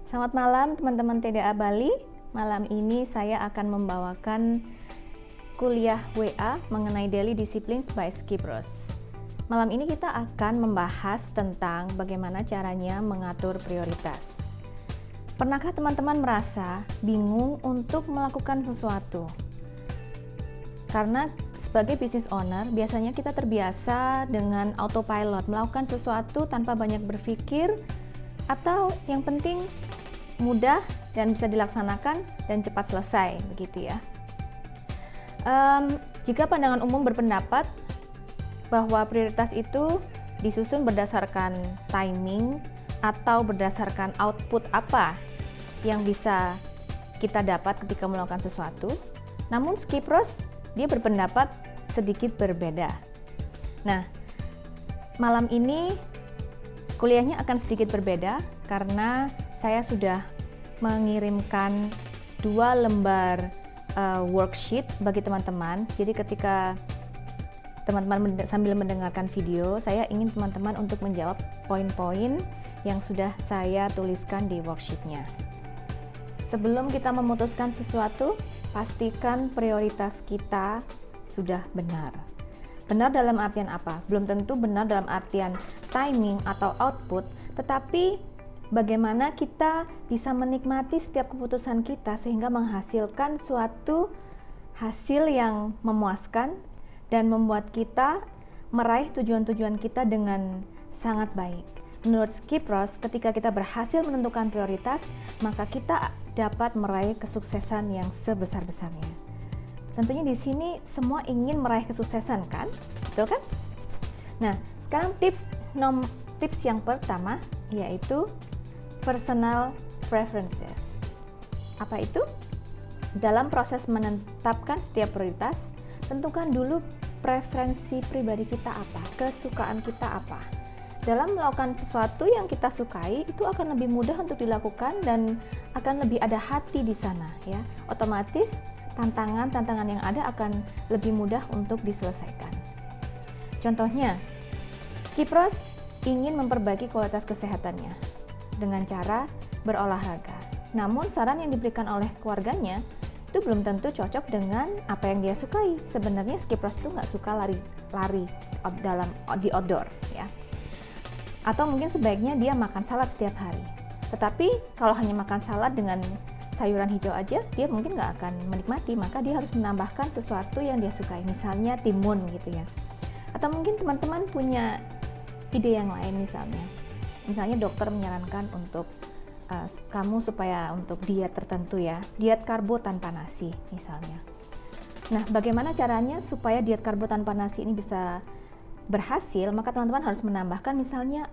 Selamat malam teman-teman TDA Bali. Malam ini saya akan membawakan kuliah WA mengenai Daily Disciplines by Skipros. Malam ini kita akan membahas tentang bagaimana caranya mengatur prioritas. Pernahkah teman-teman merasa bingung untuk melakukan sesuatu? Karena sebagai business owner, biasanya kita terbiasa dengan autopilot, melakukan sesuatu tanpa banyak berpikir, atau yang penting mudah dan bisa dilaksanakan dan cepat selesai, begitu ya. Jika pandangan umum berpendapat bahwa prioritas itu disusun berdasarkan timing atau berdasarkan output apa yang bisa kita dapat ketika melakukan sesuatu, namun Skipros dia berpendapat sedikit berbeda. Nah, malam ini kuliahnya akan sedikit berbeda karena saya sudah mengirimkan 2 lembar worksheet bagi teman-teman. Jadi ketika teman-teman sambil mendengarkan video, saya ingin teman-teman untuk menjawab poin-poin yang sudah saya tuliskan di worksheetnya. Sebelum kita memutuskan sesuatu, pastikan prioritas kita sudah benar. Benar dalam artian apa? Belum tentu benar dalam artian timing atau output, tetapi bagaimana kita bisa menikmati setiap keputusan kita sehingga menghasilkan suatu hasil yang memuaskan dan membuat kita meraih tujuan-tujuan kita dengan sangat baik. Menurut Skipros, ketika kita berhasil menentukan prioritas, maka kita dapat meraih kesuksesan yang sebesar-besarnya. Tentunya di sini semua ingin meraih kesuksesan, kan? Betul kan? Nah, sekarang tips yang pertama yaitu personal preferences. Apa itu? Dalam proses menetapkan setiap prioritas, tentukan dulu preferensi pribadi kita apa, kesukaan kita apa. Dalam melakukan sesuatu yang kita sukai, itu akan lebih mudah untuk dilakukan dan akan lebih ada hati di sana, ya. Otomatis tantangan yang ada akan lebih mudah untuk diselesaikan. Contohnya, Skipros ingin memperbaiki kualitas kesehatannya dengan cara berolahraga. Namun saran yang diberikan oleh keluarganya itu belum tentu cocok dengan apa yang dia sukai. Sebenarnya Skipros itu nggak suka lari di outdoor, ya. Atau mungkin sebaiknya dia makan salad setiap hari. Tetapi kalau hanya makan salad dengan sayuran hijau aja, dia mungkin nggak akan menikmati, maka dia harus menambahkan sesuatu yang dia sukai, misalnya timun gitu ya. Atau mungkin teman-teman punya ide yang lain, misalnya dokter menyarankan untuk kamu supaya untuk diet tertentu ya, diet karbo tanpa nasi misalnya. Nah, bagaimana caranya supaya diet karbo tanpa nasi ini bisa berhasil? Maka teman-teman harus menambahkan misalnya,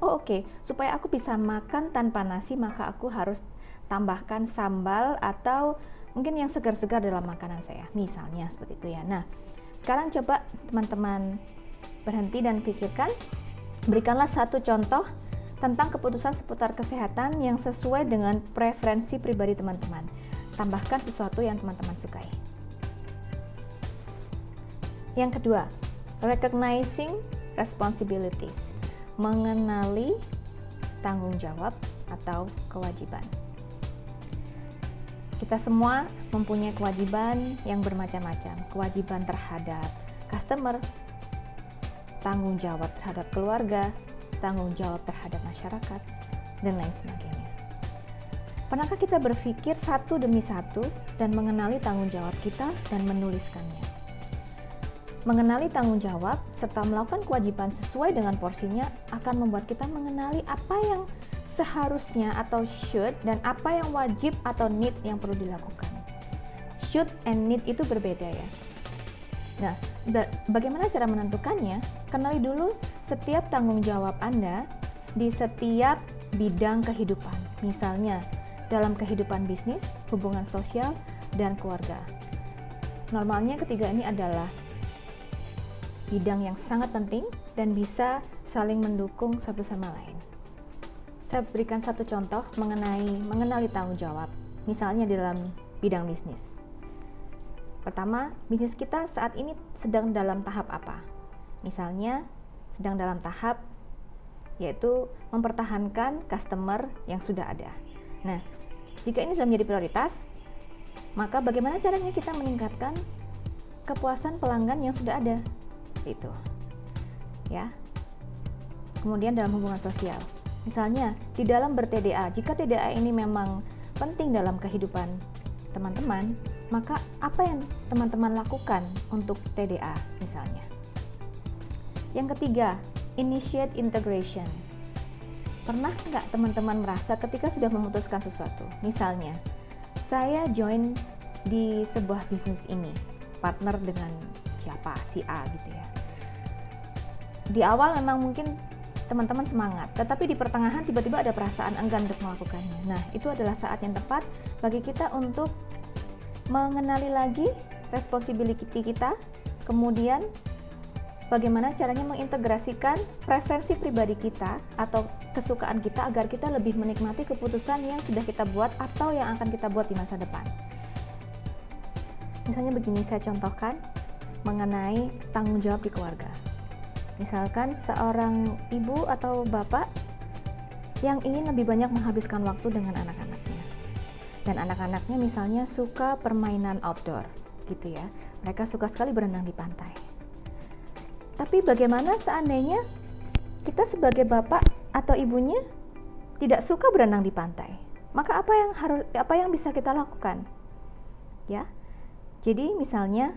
supaya aku bisa makan tanpa nasi, maka aku harus tambahkan sambal atau mungkin yang segar-segar dalam makanan saya, misalnya seperti itu ya. Nah, sekarang coba teman-teman berhenti dan pikirkan, berikanlah satu contoh tentang keputusan seputar kesehatan yang sesuai dengan preferensi pribadi teman-teman. Tambahkan sesuatu yang teman-teman sukai. Yang kedua, recognizing responsibilities, mengenali tanggung jawab atau kewajiban. Kita semua mempunyai kewajiban yang bermacam-macam, kewajiban terhadap customer, tanggung jawab terhadap keluarga, tanggung jawab terhadap masyarakat, dan lain sebagainya. Pernahkah kita berpikir satu demi satu dan mengenali tanggung jawab kita dan menuliskannya? Mengenali tanggung jawab serta melakukan kewajiban sesuai dengan porsinya akan membuat kita mengenali apa yang seharusnya atau should dan apa yang wajib atau need yang perlu dilakukan. Should and need itu berbeda ya. Nah, bagaimana cara menentukannya? Kenali dulu setiap tanggung jawab Anda di setiap bidang kehidupan. Misalnya, dalam kehidupan bisnis, hubungan sosial, dan keluarga. Normalnya ketiga ini adalah bidang yang sangat penting dan bisa saling mendukung satu sama lain. Saya berikan satu contoh mengenali tanggung jawab, misalnya dalam bidang bisnis. Pertama, bisnis kita saat ini sedang dalam tahap apa? Misalnya, sedang dalam tahap yaitu mempertahankan customer yang sudah ada. Nah, jika ini sudah menjadi prioritas, maka bagaimana caranya kita meningkatkan kepuasan pelanggan yang sudah ada? Itu. Ya. Kemudian dalam hubungan sosial. Misalnya, di dalam ber-TDA, jika TDA ini memang penting dalam kehidupan teman-teman, maka apa yang teman-teman lakukan untuk TDA misalnya? Yang ketiga, initiate integration. Pernah nggak teman-teman merasa ketika sudah memutuskan sesuatu? Misalnya, saya join di sebuah bisnis ini, partner dengan siapa, si A gitu ya. Di awal memang mungkin teman-teman semangat, tetapi di pertengahan tiba-tiba ada perasaan enggan untuk melakukannya. Nah, itu adalah saat yang tepat bagi kita untuk mengenali lagi responsibility kita, kemudian bagaimana caranya mengintegrasikan preferensi pribadi kita atau kesukaan kita agar kita lebih menikmati keputusan yang sudah kita buat atau yang akan kita buat di masa depan. Misalnya begini, saya contohkan mengenai tanggung jawab di keluarga. Misalkan seorang ibu atau bapak yang ingin lebih banyak menghabiskan waktu dengan anak-anaknya. Dan anak-anaknya misalnya suka permainan outdoor, gitu ya. Mereka suka sekali berenang di pantai. Tapi bagaimana seandainya kita sebagai bapak atau ibunya tidak suka berenang di pantai? Maka apa yang bisa kita lakukan? Ya. Jadi misalnya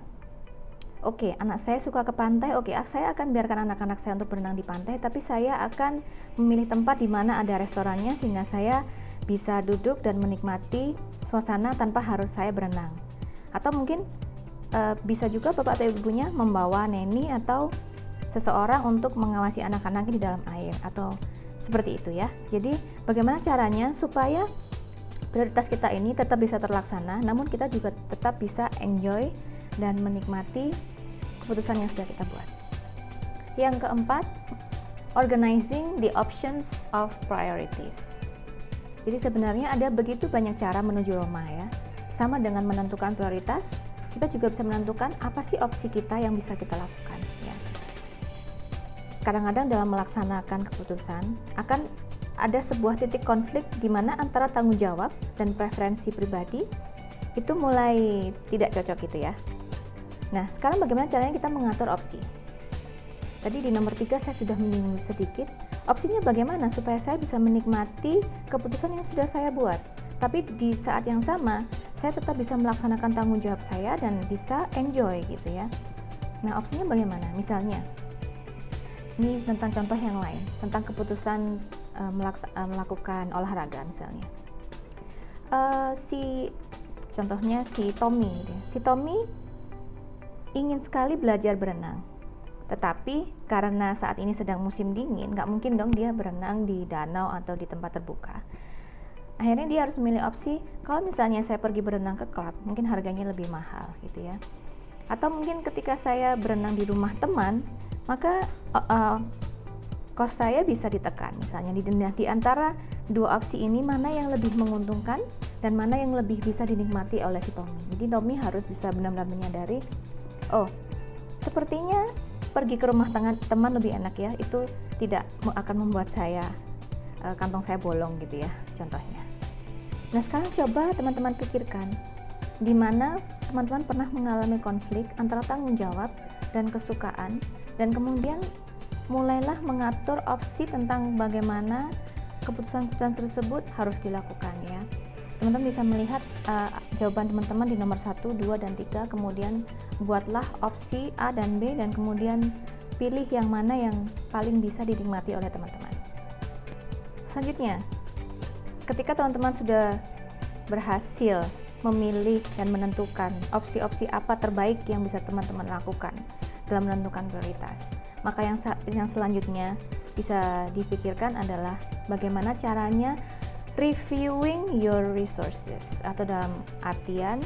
oke, anak saya suka ke pantai, saya akan biarkan anak-anak saya untuk berenang di pantai, tapi saya akan memilih tempat di mana ada restorannya sehingga saya bisa duduk dan menikmati suasana tanpa harus saya berenang. Atau mungkin bisa juga bapak atau ibunya membawa neni atau seseorang untuk mengawasi anak-anaknya di dalam air atau seperti itu ya. Jadi bagaimana caranya supaya prioritas kita ini tetap bisa terlaksana, namun kita juga tetap bisa enjoy dan menikmati keputusan yang sudah kita buat. Yang keempat, organizing the options of priorities. Jadi sebenarnya ada begitu banyak cara menuju Roma ya. Sama dengan menentukan prioritas, kita juga bisa menentukan apa sih opsi kita yang bisa kita lakukan ya. Kadang-kadang dalam melaksanakan keputusan akan ada sebuah titik konflik di mana antara tanggung jawab dan preferensi pribadi itu mulai tidak cocok gitu ya. Nah, sekarang bagaimana caranya kita mengatur opsi? Tadi di nomor 3 saya sudah menyinggung sedikit. Opsinya bagaimana supaya saya bisa menikmati keputusan yang sudah saya buat. Tapi di saat yang sama, saya tetap bisa melaksanakan tanggung jawab saya dan bisa enjoy gitu ya. Nah, opsinya bagaimana? Misalnya, ini tentang contoh yang lain, tentang keputusan melakukan olahraga misalnya. Contohnya si Tommy gitu ya. Si Tommy ingin sekali belajar berenang, tetapi karena saat ini sedang musim dingin, nggak mungkin dong dia berenang di danau atau di tempat terbuka. Akhirnya dia harus memilih opsi, kalau misalnya saya pergi berenang ke klub, mungkin harganya lebih mahal gitu ya. Atau mungkin ketika saya berenang di rumah teman, maka kos saya bisa ditekan. Misalnya di antara dua opsi ini, mana yang lebih menguntungkan dan mana yang lebih bisa dinikmati oleh si Tommy. Jadi Tommy harus bisa benar-benar menyadari, sepertinya pergi ke rumah teman lebih enak ya, itu tidak akan membuat saya kantong saya bolong gitu ya, contohnya. Nah, sekarang coba teman-teman pikirkan, di mana teman-teman pernah mengalami konflik antara tanggung jawab dan kesukaan, dan kemudian mulailah mengatur opsi tentang bagaimana keputusan-keputusan tersebut harus dilakukan ya. Teman-teman bisa melihat jawaban teman-teman di nomor 1, 2, dan 3, kemudian buatlah opsi A dan B, dan kemudian pilih yang mana yang paling bisa dinikmati oleh teman-teman. Selanjutnya, ketika teman-teman sudah berhasil memilih dan menentukan opsi-opsi apa terbaik yang bisa teman-teman lakukan dalam menentukan prioritas, maka yang selanjutnya bisa dipikirkan adalah bagaimana caranya reviewing your resources, atau dalam artian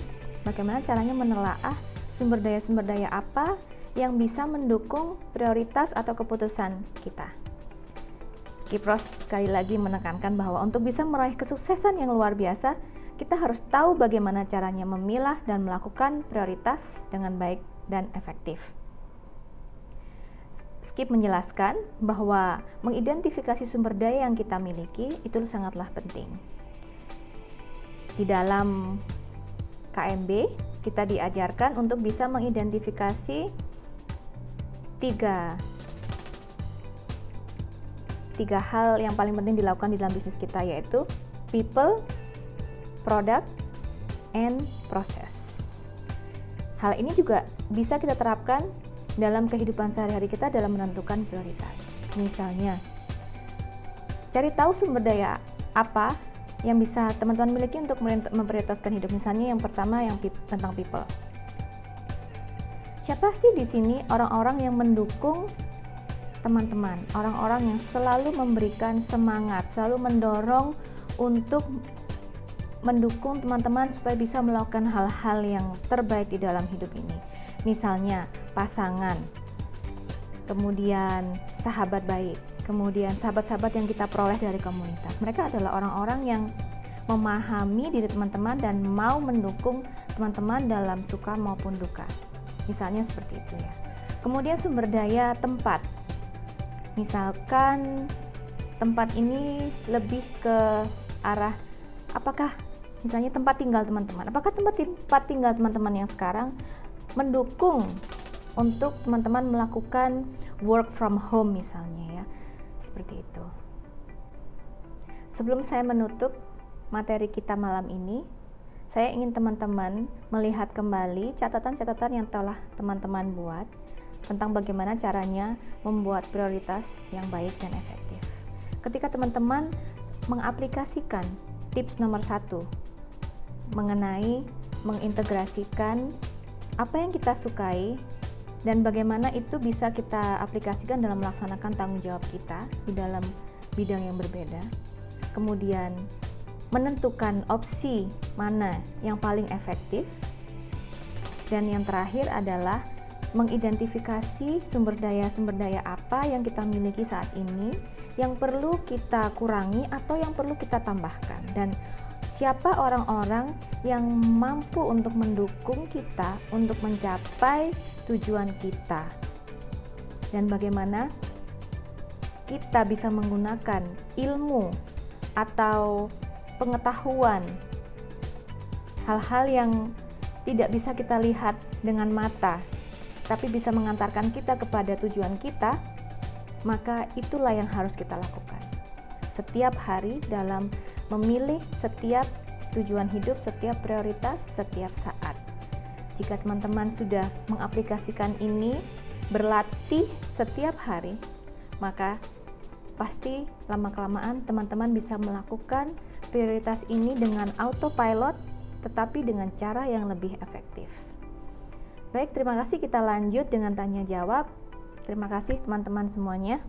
bagaimana caranya menelaah sumber daya apa yang bisa mendukung prioritas atau keputusan kita. Kipros sekali lagi menekankan bahwa untuk bisa meraih kesuksesan yang luar biasa, kita harus tahu bagaimana caranya memilah dan melakukan prioritas dengan baik dan efektif. Skip menjelaskan bahwa mengidentifikasi sumber daya yang kita miliki itu sangatlah penting. Di dalam KMB, kita diajarkan untuk bisa mengidentifikasi tiga hal yang paling penting dilakukan di dalam bisnis kita, yaitu people, product, and process. Hal ini juga bisa kita terapkan dalam kehidupan sehari-hari kita dalam menentukan prioritas. Misalnya, cari tahu sumber daya apa yang bisa teman-teman miliki untuk memprioritaskan hidup. Misalnya yang pertama tentang people. Siapa sih di sini orang-orang yang mendukung teman-teman, orang-orang yang selalu memberikan semangat, selalu mendorong untuk mendukung teman-teman supaya bisa melakukan hal-hal yang terbaik di dalam hidup ini. Misalnya pasangan, kemudian sahabat baik, kemudian sahabat-sahabat yang kita peroleh dari komunitas. Mereka adalah orang-orang yang memahami diri teman-teman dan mau mendukung teman-teman dalam suka maupun duka. Misalnya seperti itu ya. Kemudian sumber daya tempat. Misalkan tempat ini lebih ke arah apakah misalnya tempat tinggal teman-teman. Apakah tempat tinggal teman-teman yang sekarang mendukung untuk teman-teman melakukan work from home misalnya ya. Seperti itu. Sebelum saya menutup materi kita malam ini, saya ingin teman-teman melihat kembali catatan-catatan yang telah teman-teman buat tentang bagaimana caranya membuat prioritas yang baik dan efektif. Ketika teman-teman mengaplikasikan tips nomor 1 mengenai mengintegrasikan apa yang kita sukai dan bagaimana itu bisa kita aplikasikan dalam melaksanakan tanggung jawab kita di dalam bidang yang berbeda. Kemudian menentukan opsi mana yang paling efektif. Dan yang terakhir adalah mengidentifikasi sumber daya apa yang kita miliki saat ini yang perlu kita kurangi atau yang perlu kita tambahkan, dan siapa orang-orang yang mampu untuk mendukung kita untuk mencapai tujuan kita, dan bagaimana kita bisa menggunakan ilmu atau pengetahuan, hal-hal yang tidak bisa kita lihat dengan mata tapi bisa mengantarkan kita kepada tujuan kita, maka itulah yang harus kita lakukan setiap hari dalam memilih setiap tujuan hidup, setiap prioritas, setiap saat. Jika teman-teman sudah mengaplikasikan ini, berlatih setiap hari, maka pasti lama-kelamaan teman-teman bisa melakukan prioritas ini dengan autopilot, tetapi dengan cara yang lebih efektif. Baik, terima kasih. Kita lanjut dengan tanya jawab. Terima kasih teman-teman semuanya.